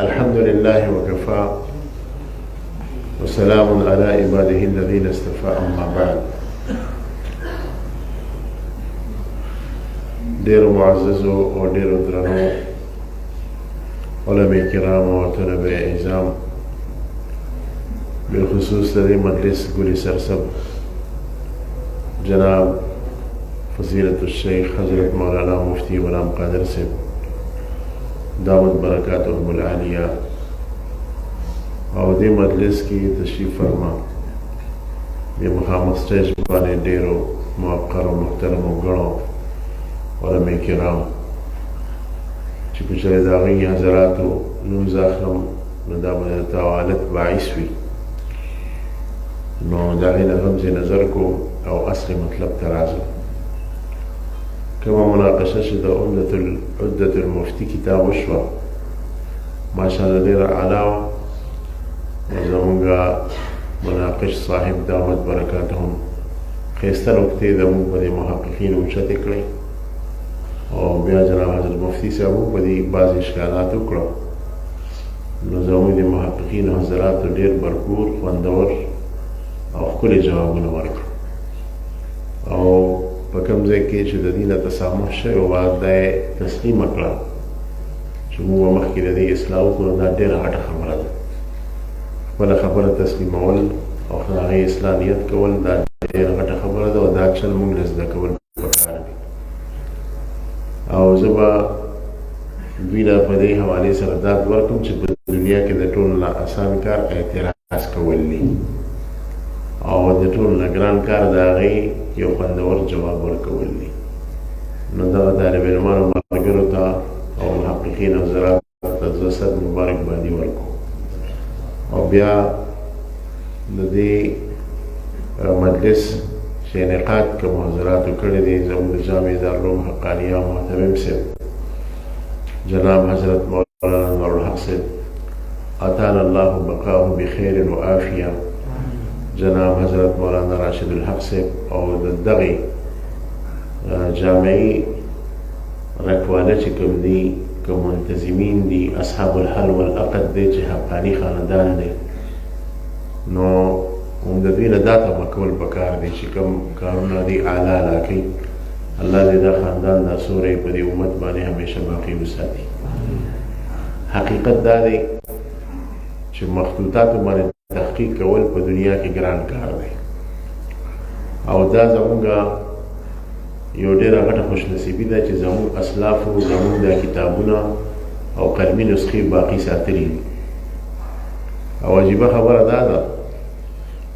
الحمد لله وكفى وسلام على عباده الذين اصطفى أما بعد. ډېر معززو او ډېر درنو علماء کرام او طلبه اعزام، بالخصوص د مجلس ګلي سرسب جناب فضيلة الشيخ حضرت مولانا مفتی غلام قادر صاحب دعوت برکاتهم العالیہ او دې مجلس کې تشریف فرما د مخامخ سټیج باندې ډېرو موقر او محترمو ګڼو علماء کرام چې په چېرې د هغوی حضراتو نوم زه اخلم نو دا به د توالت باعث وي، نو د هغې نه رمز نظر کوم او اصلي مطلب ته راځم. کومه مناقشه چې د عدة المفتي کتاب وشوه ماشاءالله ډېره اعلی وه، زمونږ مناقش صاحب دعوت برکاتهم ښایسته نکتې زمونږ په دې محققینو اوچتې کړئ او بیا جناب حضرت مفتی صاحب په دې بعضې اشکالات وکړه، نو زمونږ د محققینو حضراتو ډېر برپور خوندور او ښکلي جوابونه ورکړه او په کوم ځای کې چې د دې نه تسامح شوی وه دا یې تسلیمه کړه چې موږ به مخکې د دې اصلاح وکړو. دا ډېره غټه خبره ده، خپله خبره تسلیمول او د هغې اصلاح نیت کول دا ډېره غټه خبره ده او دا چل موږ له زده کول پکار دي. او زه به دوی له په دې حوالې سره ډاډ ورکړم چې په دنیا کې د ټولو نه اسان کار اعتراض کول دي او د ټولو نه ګران کار د هغې یو خوندور جواب ورکول دي. نو دغه طالب علمانو ملګرو ته او محققین حضرات ته زه صد مبارکبادي ورکوم او بیا د دې مجلس چې انعقاد کوم حضراتو کړی دی زموږ د جامع دارالعلوم حقانیه محتمم صاحب جناب حضرت مولانا انور الحق صاحب اطال الله بقاءه بخیر و عافیه، جناب حضرت مولانا راشد الحق صاحب او د دغې جامعي رکواله چې کوم دي که منتظمین دي اصحاب الحل والعقد دی چې حقاني خاندان دی، نو هم د دوی نه دا تمه کول پکار دی چې کوم کارونه دي اعلی اعلی کوي، الله دې دا خاندان دا سوری په دې امت باندې همیشه باقي وساتي. حقیقت دا دی چې مخطوطاتو باندې تحقیق کول په دنیا کې ګران کار دی او دا زمونږ یو ډېره غټه خوشنصیبي ده چې زمونږ اسلافو زمونږ دا کتابونه او قلمي نسخې باقي ساتلي دي. او عجیبه خبره دا ده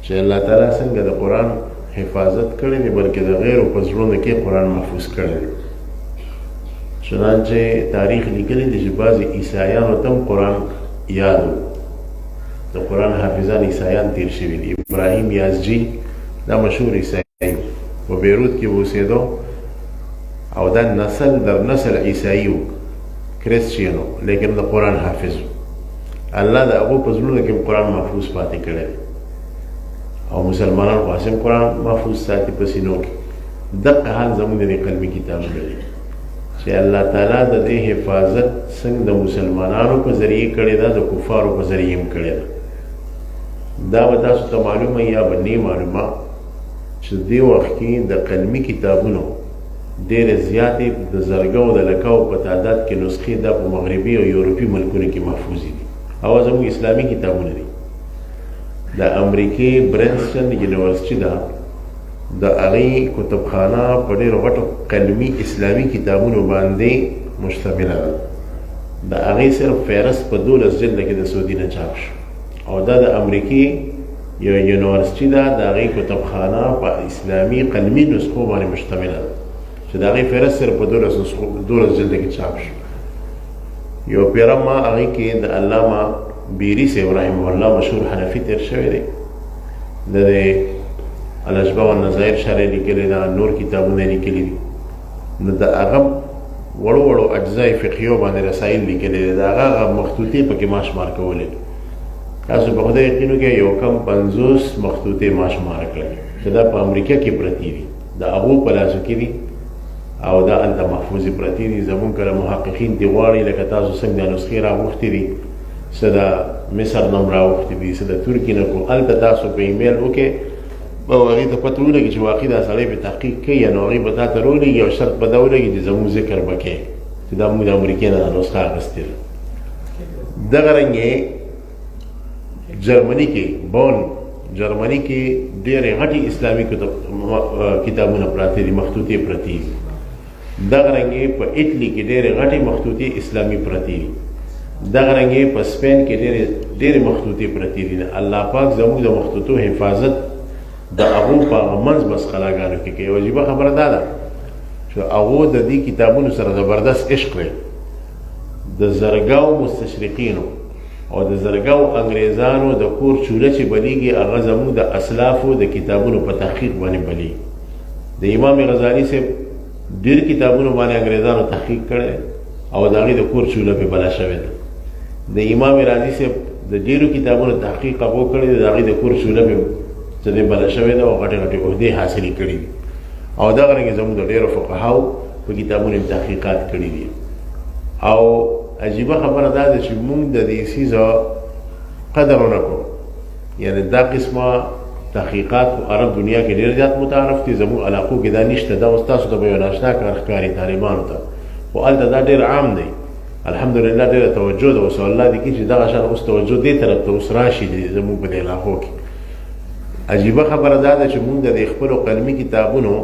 چې الله تعالی څنګه د قرآن حفاظت کړی دی بلکې د غیرو په زړونو کې قرآن محفوظ کړی دی. چنانچه تاریخ لیکلی دی چې بعضې عیسایانو ته هم قرآن یاد و، د قرآن حافظان عیسایان تیر شوي دي. ابراهیم یازجي دا مشهور عیسایی په بیروت کې اوسېدو او دا نسل در نسل عیسایی و کرسچین و لیکن د قرآن حافظ و. الله د هغو په زړونو کې قرآن محفوظ پاتې کړی دی او مسلمانان خو هسې قرآن محفوظ ساتي په سینو کې. دقه حال زموږ د دې قلمي کتابونه دي چې الله تعالی د دې حفاظت څنګه د مسلمانانو په ذریعې کړې ده د کفارو په ذریعې هم کړې ده. دا به تاسو ته معلومه یا به نه معلومه چې دې وخت کې د قلمي کتابونو ډېرې زیاتې د زرګو د لکاو په تعداد کې نسخې دا په مغربي او یورپي ملکونو کې محفوظې دي او زموږ اسلامي کتابونه دي. د امریکې برنسټن یونیورسټي ده د هغې کتابخانه په ډېرو غټو قلمي اسلامي کتابونو باندې مشتمله ده. د هغې صرف فهرست په 12 جلده کې د سعودي نه چاپ شو او دا د امریکې یو یونیورسټي ده د هغې کتابخانه په اسلامي قلمي نسخو باندې مشتمله ده چې د هغې فهرست صرف په 12 جلده کې چاپ شو. یو پیره ما هغې کې د علامه بیری صاحب رحمه الله مشهور حنفي تیر شوی دی، د دې الاشباح والنظائر شرح لیکلې ده، نور کتابونه لیکلي دي. نو د هغه وړو وړو اجزای فقهیو باندې رسایل لیکلي دي، د هغه مخطوطې پکې ما شمار کولې. تاسو په خدای یقین وکړئ یو کم 50 مخطوطې ما شمار کړلې چې دا په امریکا کې پرتې دي، د هغو په لاسو کې دي او دا هلته محفوظې پرتې دي. زمونږ کله محققین دې غواړي لکه تاسو څنګه نسخې راغوښتې دي څه د مصر نه هم راوښتي دي، څه د ترکي نه کوم. هلته تاسو په ایمیل وکړئ او هغې ته پته ولګي چې واقعي دا سړی په تحقیق کوي، نو هغې به تا ته راولېږي او شرط به دا ولګي چې زموږ ذکر به کوې چې دا موږ د امریکې نه دا نسخه اخیستې ده. دغه رنګې جرمني کې بون جرمني کې ډېرې غټې اسلامي کتابونه پراته دي، مخطوطې پرتې دي. دغه رنګې په اټلي کې ډېرې غټې مخطوطې اسلامي پرتې دي. دغه رنګې په سپین کې ډېرې مخطوطې پرتې دي. الله پاک زموږ د مخطوطو حفاظت د هغو په هغه منځ مسخلاګانو کې کوي. عجیبه خبره دا ده چې هغو د دې کتابونو سره زبردست عشق دی. د زرګاو مستشرقینو او د زرګاو انګریزانو د کور چوله چې بلیږي هغه زموږ د اسلافو د کتابونو په تحقیق باندې بلیږي. د امام غزالي صاحب ډېر کتابونو باندې انګریزانو تحقیق کړی او د هغې د کور چوله پې بله شوې ده. د امام رازي صاحب د ډېرو کتابونو تحقیق هغو کړی دی، د هغې د کور چوله پې څه دی بله شوې ده او غټې غټې عهدې حاصلې کړي دي. او دغه رنګې زموږ د ډېرو فقهاو په کتابونو تحقیقات کړي دي. او عجیبه خبره دا ده چې موږ د دې څیزه قدر ونه کړو. یعنې دا قسمه تحقیقات په عرب دنیا کې ډېر زیات متعارف دي، زموږ علاقو کې دا نشته. دا اوس تاسو ته به یو ناشنا کار ښکاري طالبانو ته، خو هلته دا ډېر عام دی. الحمدلله ډېره توجه ده اوس. الله دې کړي چې دغه شان اوس توجه دې طرف ته اوس راشي زموږ په دې علاقو کې. عجیبه خبره دا ده چې موږ د دې خپلو قلمي کتابونو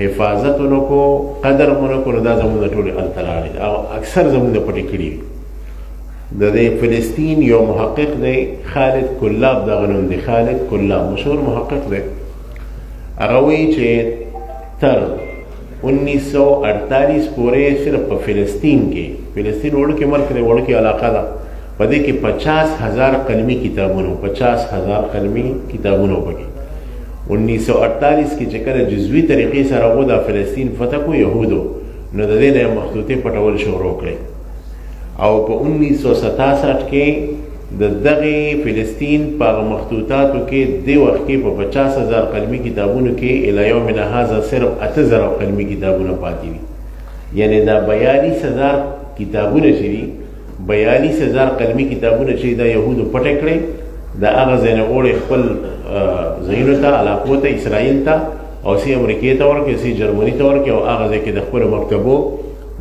حفاظت ونه کو، قدر ونه کو، نو دا زموږ د ټولې هلته لاړې او اکثر زموږ د پټې کړي دي. د دې فلسطین یو محقق دی خالد کلاب، دغه نوم دی خالد کلاب، مشهور محقق دی. هغه وایي چې تر 1948 پورې صرف په فلسطین کې، فلسطین وړوکی ملک دی، وړوکی علاقه ده، په دې کې 50,000 قلمي کتابونه 50,000 قلمي کتابونه پکې. 1948 کې چې کله جزوي طریقې سره هغو دا فلسطین فتح کو یهودو، نو د دې نه مخطوطې پټول شروع کړې. او په 1967 کې د دغې فلسطین په هغه مخطوطاتو کې دې وخت کې په 50,000 قلمي کتابونو کې الی یومنا هذا صرف 8,000 قلمي کتابونه پاتې دي. یعنې دا 42,000 کتابونه چې دي، 42,000 قلمي کتابونه چې دا یهودو پټې کړې، د هغه ځای نه وړې خپل ځایونو ته، علاقو ته، اسرائیل ته، او سی امریکې ته ورکړې، سی جرمني ته ورکړې، او هغه ځای کې د خپلو مکتبو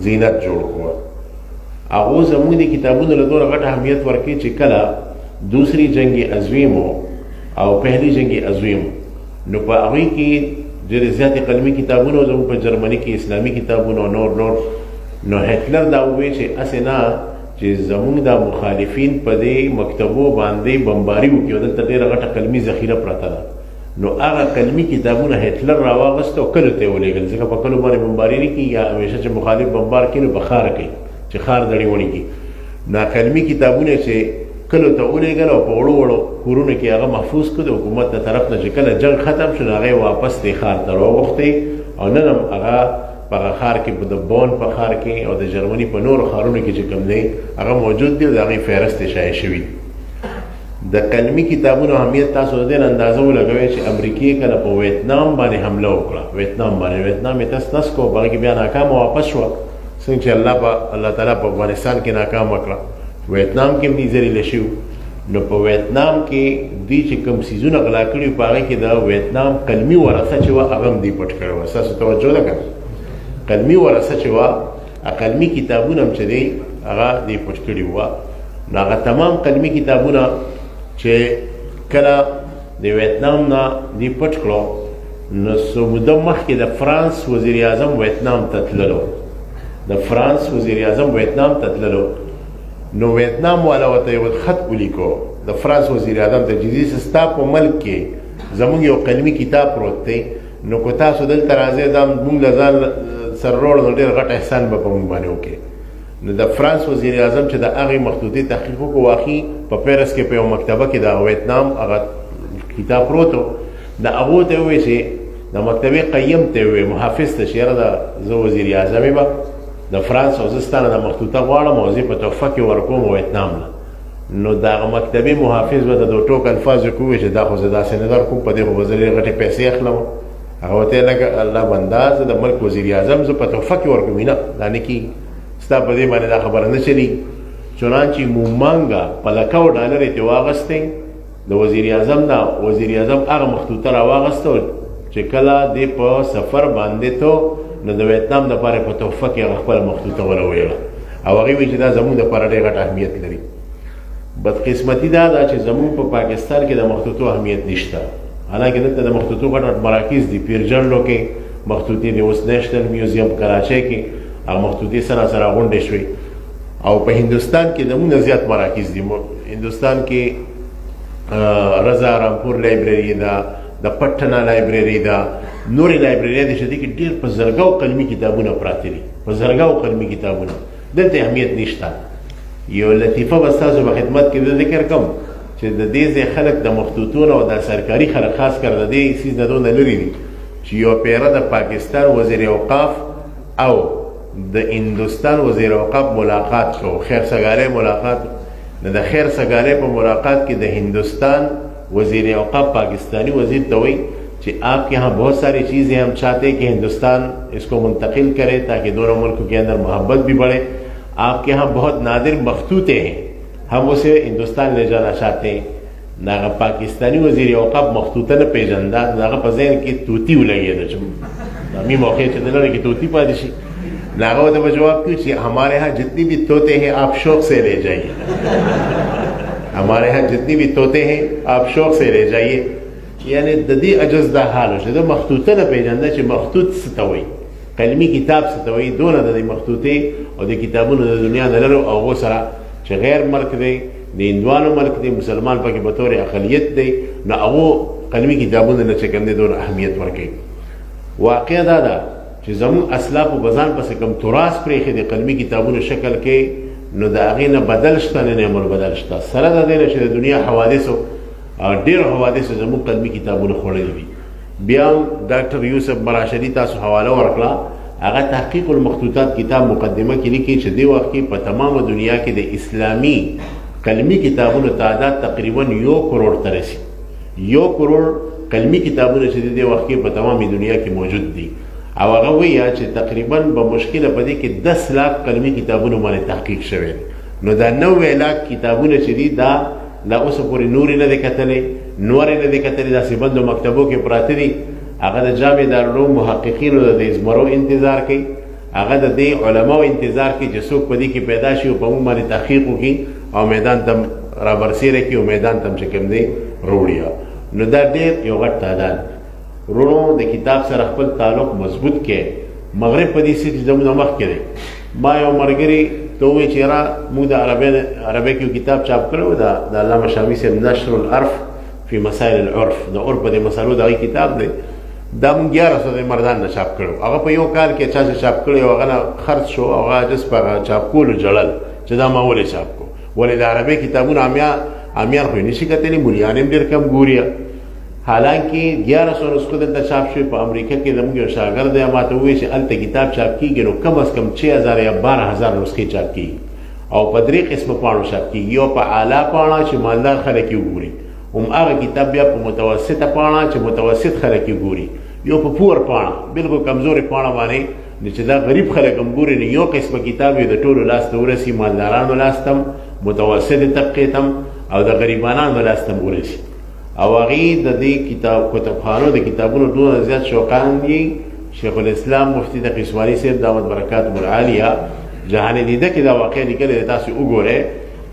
زینت جوړ کړو. هغو زموږ د کتابونو له دومره غټ اهمیت ورکړي چې کله دوسری جنگ عظیم او پهلی جنگ عظیم، نو په هغوی کې ډېرې زیاتې قلمي کتابونه زموږ په جرمني کې اسلامي کتابونه او نور. نو هټلر دا وویل چې هسې نه چې زموږ دا مخالفین په دې مکتبو باندې بمباري وکړي او دلته ډېره غټه قلمي ذخیره پرته ده، نو هغه قلمي کتابونه هټلر راواغسته او کلو ته یې ولېږل، ځکه په کلو باندې بمباري نه کېږي، یا همیشه چې مخالف بمبار کړي نو په ښار کوي چې ښار دړې وړي کړي. نا قلمي کتابونه چې کلو ته ولېږل او په وړو وړو کورونو کې هغه محفوظ کړو د حکومت د طرف نه، چې کله جنګ ختم شو نو هغه یې واپس دې ښار ته راوغوښتې او نن هم هغه په هغه ښار کې، د بون په ښار کې او د جرمني په نورو ښارونو کې چې کوم دی هغه موجود دی او د هغې فهرست یې شایع شوي. د قلمي کتابونو اهمیت تاسو د دې اندازه ولګوئ چې امریکې کله په ویتنام باندې حمله وکړه، ویتنام یې تس نس کو، په هغې کې بیا ناکامه واپس شوه، څنګه چې الله تعالی په افغانستان کې ناکامه کړه، ویتنام کې هم دې ذلیله شوي. نو په ویتنام کې دوی چې کوم څیزونه غلا کړي په هغې کې د ویتنام قلمي ورثه چې وه هغه هم دوی پټ کړی وه. ستاسو توجه ده که قلمي ورثه چې وه، قلمي کتابونه هم چې دی هغه دوی پټ کړي وه. نو هغه تمام قلمي کتابونه چې کله د ویتنام نه دوی پټ کړو، نو څو موده مخکې د فرانس وزیر اعظم ویتنام ته تللو، د فرانس وزیر اعظم ویتنام ته تللو، نو ویتنام والا ورته یو خط ولیکو د فرانس وزیر اعظم ته چې ستا په ملک کې زموږ یو قلمي کتاب پروت دی، نو که تاسو دلته راځئ دا موږ له ځان سره راوړو نو ډېر غټ احسان به په موږ باندې وکړي. نو د فرانس وزیر اعظم چې د هغې مخطوطې تحقیق وکړو، واقعي په پیرس کې په یو مکتبه کې د ویتنام هغه کتاب پروت و. د هغو ته یې وویل چې د مکتبې قیم ته یې وویل، محافظ ته چې یاره زه وزیر اعظم یم د فرانس او زه ستا نه د مخطوطه غواړم او زه په تحفه کې ورکوم ویتنام نه. نو د هغه مکتبې محافظ به د دو ټوک الفاظو کې وویل چې دا خو زه داسې نه درکوم، په دې خو به زه ډېرې غټې پیسې اخلم. هغه ورته یې لکه الله بنده، زه د ملک وزیر اعظم زه په تحفه کې ورکوم، نه دا نه کېږي، ستا په دې باندې دا خبره نه چلېږي. چنانچه مومانګه په لکو ډالر یې واغستې د وزیر اعظم نه وزیر اعظم هغه مخطوطه راواغسته چې کله دې په سفر باندې تو نو د ویتنام دپاره په تحفه کې هغه خپله مخطوطه ولویله او هغې وایي چې دا زموږ دپاره ډېر غټ اهمیت لري. بدقسمتي دا ده چې زموږ په پاکستان کې د مخطوطو اهمیت نشته، حالانکه دلته د مخطوطو غټ غټ مراکز دي، پیرجنلو کې مخطوطې دي، اوس نیشنل میوزیم کراچۍ کې هغه مخطوطې سره غونډې شوې، او په هندوستان کې دمونه زیات مراکز دي. هندوستان کې رضا رامپور لایبرري ده، د پټنه لایبرري ده، نورې لایبرري دي چې دې کې ډېر په زرګاو قلمي کتابونه پراته دي، په زرګاو قلمي کتابونه. دلته اهمیت نشته. یو لطیفه به ستاسو په خدمت کې ذکر کوم چې د دې ځای خلک د مخطوطونو او د سرکاري خلک خاص کر د دې څیز نه دونه لرې دي چې یو پیره د پاکستان وزیر اوقاف او د هندوستان وزیر اوقاف ملاقات کو، خیر سګالۍ ملاقات. د خیر سګالۍ په ملاقات کې د هندوستان وزیر اوقاف پاکستانی وزیر ته وایي कि आपके यहाँ बहुत सारी चीज़ें हम चाहते हैं कि हिंदुस्तान इसको मुंतकिल करे ताकि दोनों मुल्कों के अंदर मोहब्बत भी बढ़े। आपके यहाँ बहुत नादिर मखतूते हैं, हम उसे हिंदुस्तान ले जाना चाहते हैं। नागा पाकिस्तानी वज़ीर औक़ाफ़ मखतूता न पेजंदा नागा पज़ैन की तूती लगी है अमी मौके चलने की तूती पादिशी नागा वो तो जवाब क्यों चाहिए, हमारे यहाँ जितनी भी तोते हैं आप शौक़ से ले जाइए हमारे यहाँ जितनी भी तोते हैं आप शौक़ से ले जाइए। यानी ददी अजज दा हाल हो जो मखतूता न पेजंदा चे मखतूत स्तवई कलमी किताब स्तवई दोनों ददी मखतूते और दे किताबों ने दुनिया नलरो और वो सरा चे गैर मल्क दे हिंदुआनो मल्क दे मुसलमान पर बतौर अक़लियत दे न वो कलमी किताबों ने चे करने दोनों अहमियत वर्के वाक़या दादा चे जमू असलाफ व बजान पर से कम तुरास प्रेखे दे कलमी किताबों ने शक्ल के न दागी न बदलश्ता ने अमल बदलश्ता सरा दा दे चे दुनिया हवादिसो ډېر حوادث زموږ قلمي کتابونه خوړلي دي. بیا ډاکټر یوسف مراشدي تاسو حواله ورکړه، هغه تحقیق المخطوطات کتاب مقدمه کې لیکي چې دې وخت کې په تمامه دنیا کې د اسلامي قلمي کتابونو تعداد تقریبا 1 کروڑ ته رسي. 1 کروڑ قلمي کتابونه چې دې وخت کې په تمامه دنیا کې موجود دي. او هغه وایي چې تقریبا به مشکله پدې کې 10 लाख قلمي کتابونه باندې تحقیق شوی. نو دا 90 लाख کتابونه چې دي دا لا اوس پورې نور نه دي کتلې، نور نه دي کتلې، داسې بندو مکتبو کې پراته دي. هغه د جامع دارالعلوم محققینو د ازمرو انتظار کوي، هغه د دې علماو انتظار کوي چې څوک په دې کې پیدا شي او په موږ باندې تحقیق وکړي او میدان ته رابرسېره کړي او میدان ته چې کوم دی وروړي. نو دا ډېر یو غټ تعداد وروڼو د کتاب سره خپل تعلق مضبوط کړي. مغرب په دې سیټ زموږ مخکې دی. ما یو ملګري تو وی چې را موږ د عربی کې کتاب چاپ کړو د علامه شامی صاحب نشر العرف فی مسائل العرف د عرف په مسالو دغه کتاب دی. دا موږ 1100 مردان نه چاپ کړو. هغه په یو کال کې چا چاپ کړی او هغه خرڅ شو او هغه جس په چاپ کولو جړل چې دا ما ولې چاپ کو. ولې د عربی کتابونه امیان خو نشي کتلی، مولیان هم ډېر کم ګوري. حالانکه 1100 نسخه دلته چاپ شوی په امریکا کې. زموږ یو شاګرد دی ما ته وویل چې هلته کتاب چاپ کېږي نو کم از کم 6000 یا 12000 نسخې چاپ کېږي او په 3 قسمه پاڼو چاپ کېږي. یو په اعلی پاڼه چې مالدار خلک یې وګوري، هماغه کتاب بیا په متوسطه پاڼه چې متوسط خلک یې ګوري، یو په پور پاڼه بلکل کمزورې پاڼه باندې چې دا غریب خلک هم ګوري. نو یو قسمه کتاب یې د ټولو لاس ته ورسي، مالدارانو لاس ته هم، متوسطې طبقې ته هم او د غریبانانو لاس ته هم ورسي. او هغې د دې کتاب کتابخانو د کتابونو دونه زیات شوقان دي. شیخ الاسلام مفتی تقی اسماعیلي صاحب دامت برکاتهم العالیه جهان دیده کې دا واقع لیکلی دی. تاسو وګورئ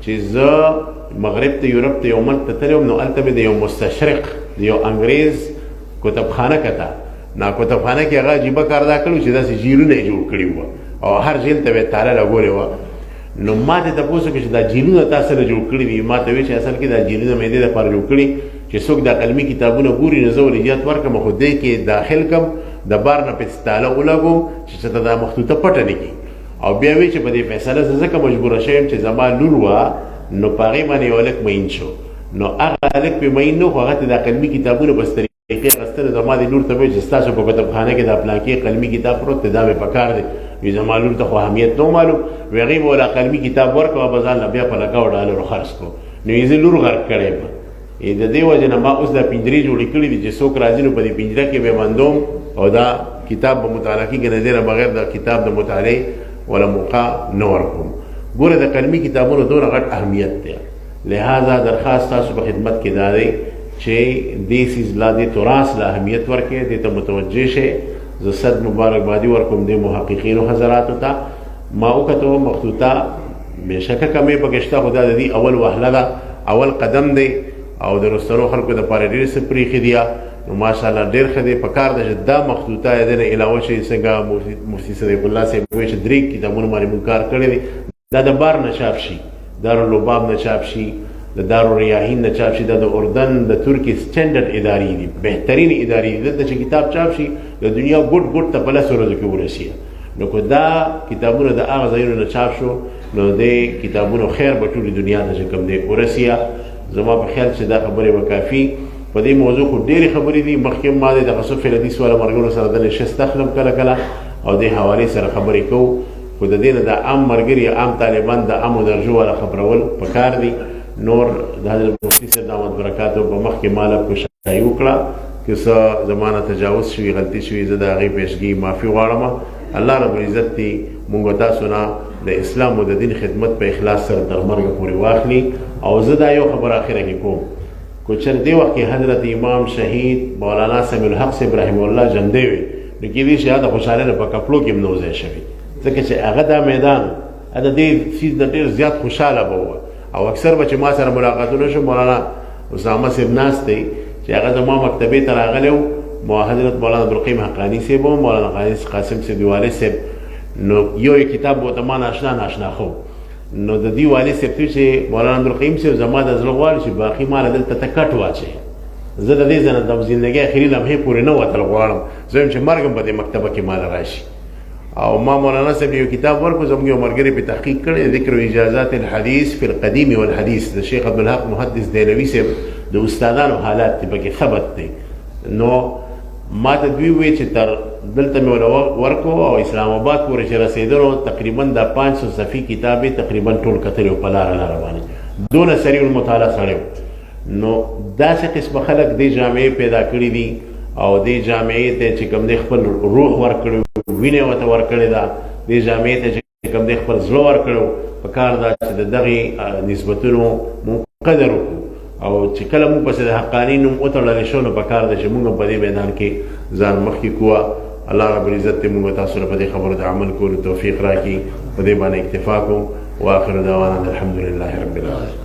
چې زه مغرب ته یورپ ته یو ملک ته تللی وم، نو هلته مې د یو مستشرق د یو انګریز کتابخانه کته. نا کتابخانه کې هغه عجیبه کار دا کړی چې داسې جیلونه یې جوړ کړي وه او هر جیل ته به یې تاله لګولې وه. نو ما ته تپوس وکړه چې دا جیلونه تا سره جوړ کړي دي. ما ته ویل چې اصل کې دا جیلونه مې دې دپاره جوړ کړي چې څوک دا قلمي کتابونه ګوري نو زه ولې زیات ورکړم خو دې کې داخل کړم د بار نه پسې تاله ولګوم چې څه ته دا مخطوطه پټه نه کړي. او بیا وایي چې په دې فیصله زه ځکه مجبوره شویم چې زما لور وه نو په هغې باندې یو هلک مین شو. نو هغه هلک پې مین نه خو هغه ته دا قلمي کتابونه بس طریقې اخیستلې. زما دې لور ته وایي چې ستاسو په کتابخانه کې دا پلانکې قلمي کتاب پروت دی، دا مې پکار دی. وي زما لور ته خو اهمیت نه معلوم. وي هغې به ولا قلمي کتاب ورکړو او به ځان له بیا په لکو ډالرو خرڅ کړو. نو یې زه لور غرق کړی یم. د دې وجه نه ما اوس دا پنجرې جوړې کړي دي چې څوک راځي نو په دې پنجره کې به بندوم او دا کتاب به مطالعه کېږي، نه دې نه بغیر د کتاب د مطالعې ولا موقع نه ورکوم. ګوره د قلمي کتابونو دونه غټ اهمیت دی. لہذا درخواست تاسو په خدمت کې دا دی چې دې سیز لا دې تراث له اهمیت ورکړئ، دې ته متوجه شئ. زه صد مبارکبادي ورکوم دې محققینو حضراتو ته. ما وکتو مخطوطه بېشکه کمې پکې شته، خو دا د دې اول وهله ده، اول قدم دی او د رستنو خلکو دپاره ډېر څه پرېښي دي. نو ماشاءالله ډېر ښه دی. پکار ده چې دا مخطوطه د دې نه علاوه چې څنګه مفتي صدیق الله صاحب وایي چې 3 کتابونه باندې موږ کار کړی دی، دا د بار نه چاپ شي، داراللباب نه چاپ شي، د دارالریاحین نه چاپ شي، دا د اردن د ترکي سټنډرډ ادارې دي، بهترین ادارې دي. دلته چې کتاب چاپ شي د دنیا ګوټ ګوټ ته په 10 ورځو کې ورسي. نو که دا کتابونه د هغه ځایونو نه چاپ شو نو د کتابونو خیر به ټولې دنیا ته چې کوم دی ورسي. زما په خیال چې دا خبرې به کافي. په دې موضوع خو ډېرې خبرې دي. مخکې ما د تخصص فی الحدیث والا ملګرو سره د نشست اخلم کله کله او دې حوالې سره خبرې کوو، خو د دې نه د عام ملګري عام طالبان د عامو درجو والا خبرول پکار دي. نور د حضرت مفتي صاحب دامت برکاتو په مخکې ما له کوشش وکړه، که څه زمانه تجاوز شوي غلطي شوي زه د هغې پیشګي معافي غواړم. الله رب العزت دې مونږ تاسو نه د اسلام او د دین خدمت په اخلاص سره تر مرګه پورې واخلي. او زه دا یو خبره اخره کې کوم، کو چېرې دې وخت کې حضرت امام شهید مولانا سمیع الحق صاحب رحمه الله ژوندی وي نو کېدای شي هغه د خوشحالۍ نه په کپلو کې هم نه وځای شوي، ځکه چې هغه دا میدان د دې څیز نه ډېر زیات خوشحاله به و. او اکثر به چې ما سره ملاقاتونه شو، مولانا اسامه صاحب ناست دی چې هغه زما مکتبې ته راغلی و، حضرت مولانا عبدالقیم حقانی صاحب و مولانا قاسم صاحب والد صاحب. نو یو کتاب به ورته ما ناشنا خو نو د دې والد صاحب ته چې مولانا عبدالقیم صاحب زما د زړه غواړي چې باقي ماله دلته ته کټ واچوي، زه د دې ځای نه د زندګۍ اخري لمحې پورې نه وتل غواړم، زه وایم چې مرګ هم په دې مکتبه کې ماله راشي. او ما مولانا صاحب یو کتاب ورکړو، زموږ یو ملګري پې تحقیق کړی، ذکر اجازات الحدیث فی القدیم والحدیث د شیخ عبدالحق محدث دهلوي صاحب د استادانو حالات دی پکې ثبت دی. نو ما ته دوی وویل چې تر دلته مې ورکو او اسلام آباد پورې چې رسېدلو تقریبا د 500 صفحې کتاب یې تقریبا ټول کتلی و په لاره باندې، دونه سریع المطالعه سړی و. نو داسې قسمه خلک دې جامعې پیدا کړي دي او دې جامعې ته چې کوم دی خپل روح ورکړی، وینې ورته ورکړې ده، دې جامعې ته چې کوم دی خپل زړه ورکړی. په کار ده چې د دغې نسبتونو مونږ قدر وکړو او چې کله مونږ پسې د حقاني نوم وتړلی شو نو په کار ده چې مونږ په دې میدان کې ځان مخکې کوه. الله رب العزت دې مونږ تاسو له په دې خبرو د عمل کولو توفیق راکړي، په دې باندې اکتفا کوو. واخر دعوانا الحمد لله رب العالمين.